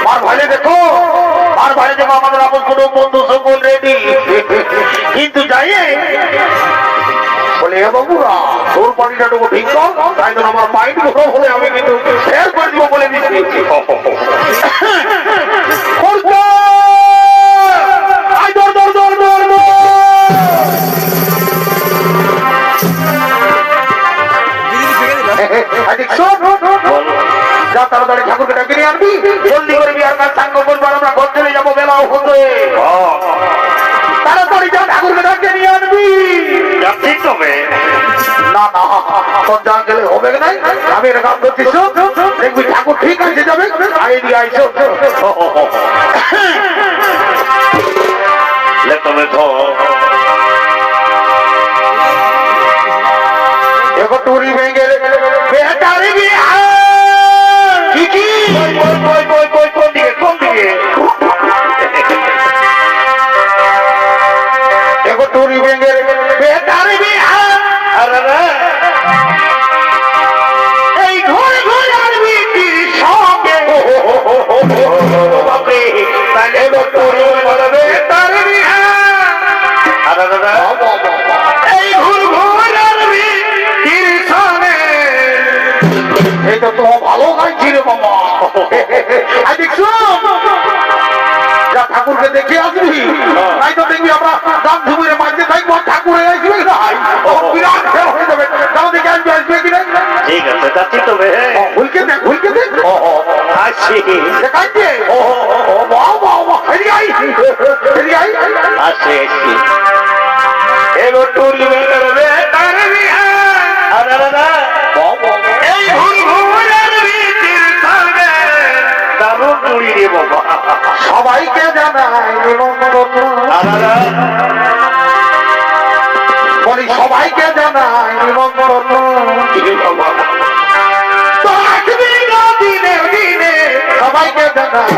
मार भाई देखो हमारे आपन কোনো বন্ধু সকল রেডি কিন্তু যাইয়ে বলে এ বাবুরা তোর বাড়িটা তো ঠিক কর তাই তো আমার মাইন্ড গরম হলে আমি কিন্তু শেয়ার করে দিব বলে দিচ্ছি করব আই দর দর দর দর যা তাড়াতাড়ি ঠাকুরকে ডাকে নিয়ে আনবি জলদি করে বিয়ার কাজ সাঙ্গ করবো আমরা ঘর চলে যাবো বেলাও হতে তাড়াতাড়ি যা ঠাকুরকে ডাকে নিয়ে আনবি ঠিক হবে না না তোর যা গেলে হবে না আমি এটা কাম করছিস দেখবি ঠাকুর ঠিক আছে যাবে আগে দিয়ে আইসো তুমি তো দেখো টুরি ভেঙে বেটারি বিয়া ঠাকুরকে দেখে আসবি তাই তো দেখবি আমরা দাম ধুমুরে মাঝে থাকবো ঠাকুরে আসবে বিরাট খেল হয়ে যাবে তাও দেখে আসবে আসবে কিনা ঠিক আছে যাচ্ছি তো ভুলকে দেখ আসছি দেখাচ্ছে আসছি আসছি এগো টুল সবাইকে জানাই বলি সবাইকে জানাই দিনে দিনে সবাইকে জানাই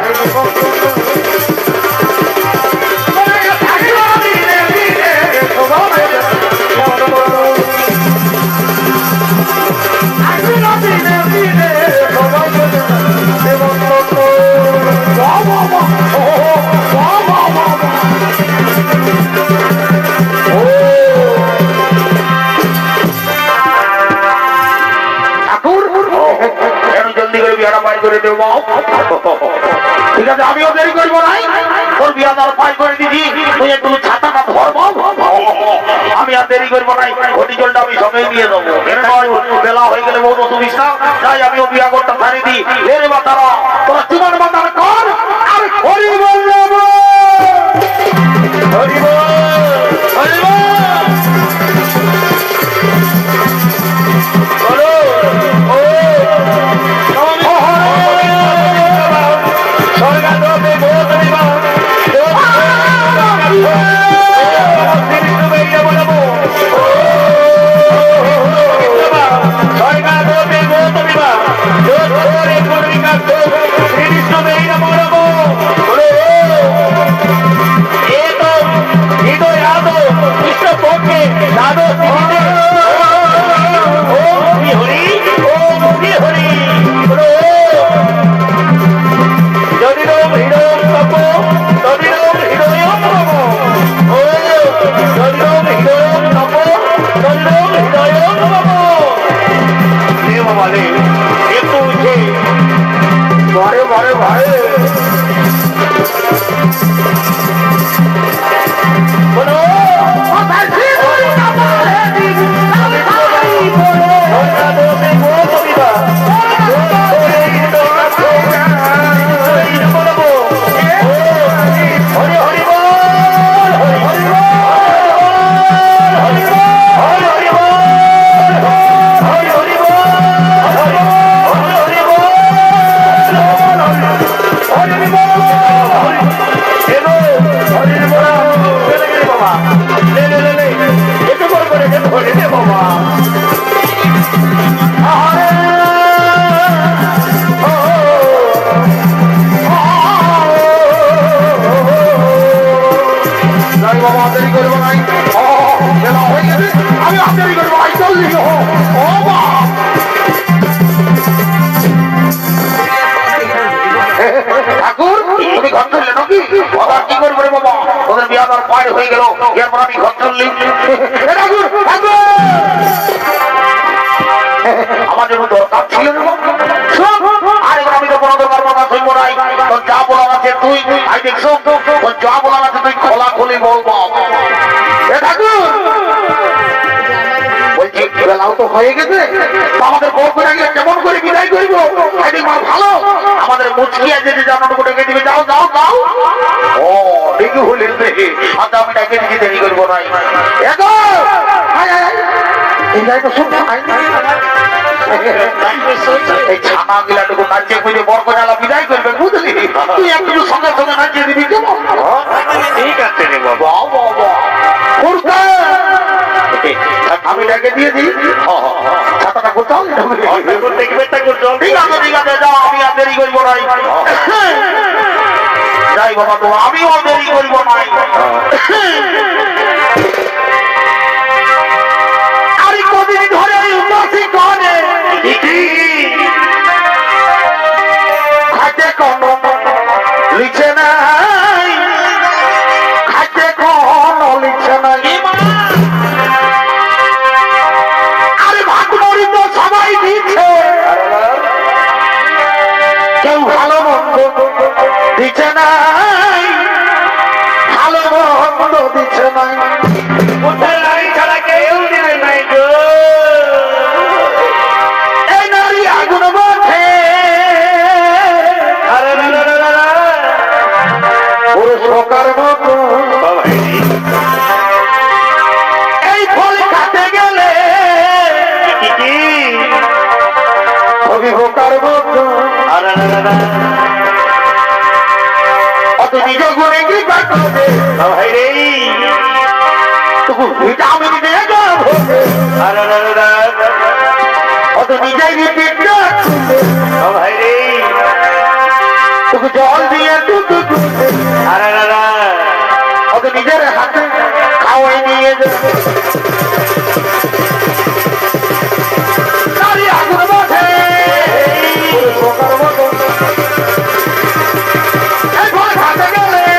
ঠিক আছে আমিও দেরি করবো নাই তোর বিয়া তার পাই করে দিছি তুই একটু ছাতাটা ধরবো আমি আর দেরি করবো নাই ঘটি জলটা আমি সঙ্গে নিয়ে যাবো বেলা হয়ে গেলে বহুত অসুবিধা তাই আমিও বিয়া করতে ছাড়ি দিই এর বাতারা তোরা চুমার বাতার কর আর হরি বল হরি বল হরি বল নাকি কথা কি করবে রে বাবা ওদের বিয়া দেওয়ার পায় হয়ে গেল এরপর আমি ঘর চললি আমার জন্য দরকার ছিল আর এবার আমি তো কোনো দরকার কথা শুনবো নাই তোর যা বলার আছে তুই আই দেখছো তোর যা বলার আছে তুই খোলা খুলি বলবো এ ঠাকুর বলছি বেলাও তো হয়ে গেছে আমাদের বউ করে গিয়ে কেমন করে বিদায় করবো এদিক মা ভালো আমাদের মুচকিয়া যেতে জানানো করে ডেকে দিবে যাও যাও যাও ও ডেকে হলে আচ্ছা আমি ডেকে দিচ্ছি দেরি করবো নাই এগো এই জায়গায় তো শুনতে এই ছানা গিলাটুকু নাচিয়ে খুঁজে বর কজালা বিদায় করবে বুঝলি তুই একটু সঙ্গে সঙ্গে নাচিয়ে দিবি কেমন ঠিক আছে রে বাবা আমি ডেকে দিয়ে দিই ছাতাটা করতাম ঠিক আছে যাও আমি আর দেরি করবো নাই যাই বাবা তো আমিও দেরি করবো নাই আরে কদিন ধরে উপাসী করে খাইতে কোনো লিখে নাই খাইতে কোনো লিখে নাই আরে ভাত মরি তো সবাই দিচ্ছে কেউ ভালো মন্দ দিচ্ছে নাই ভালো মন্দ দিচ্ছে নাই ছাড়া কেউ দিবে নাই গো এই নারী আগুন বসে সকার মতো এই ফল খাতে গেলে অভিভোকার মতো অত নিজ গুণে কি করবে ভিটামিন দিয়ে অত নিজেই তোকে জল দিয়ে অত নিজের হাতে খাওয়াই নিয়ে আগুন বসে হাতে গেলে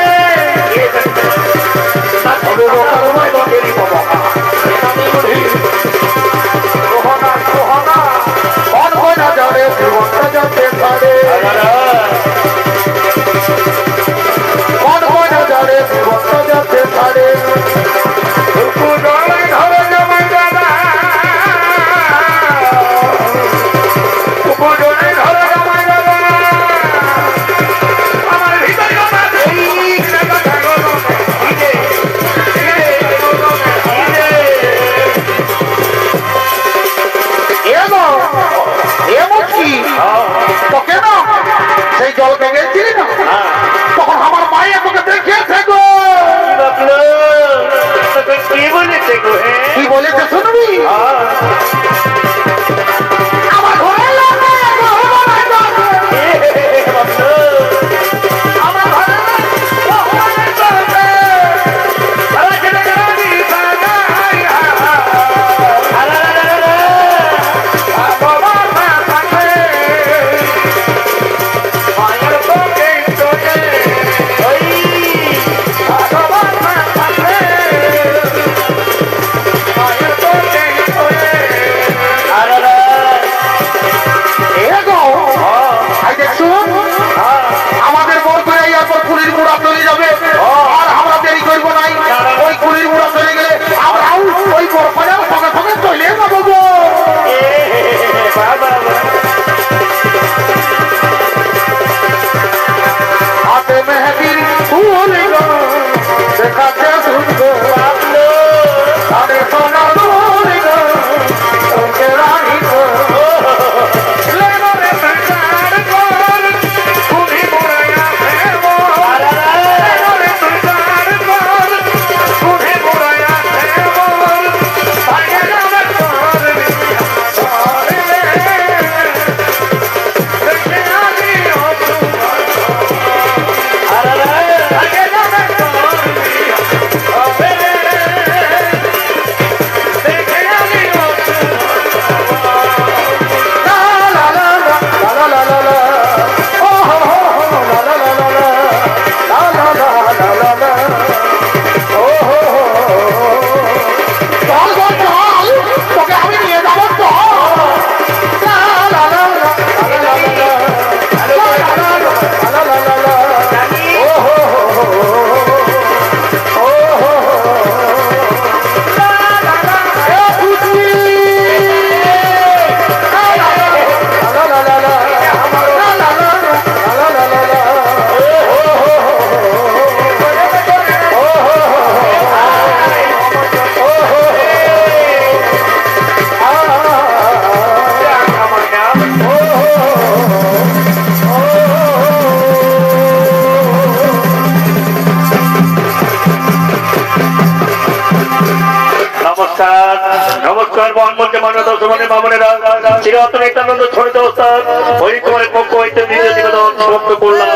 চিরত নিত্যানন্দ ছড়িত ওস্তাদ হরিকুমারের পক্ষ হইতে দ্বিতীয় নিবেদন সমাপ্ত করলাম।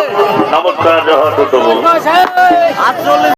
নমস্কার, জয় হোক।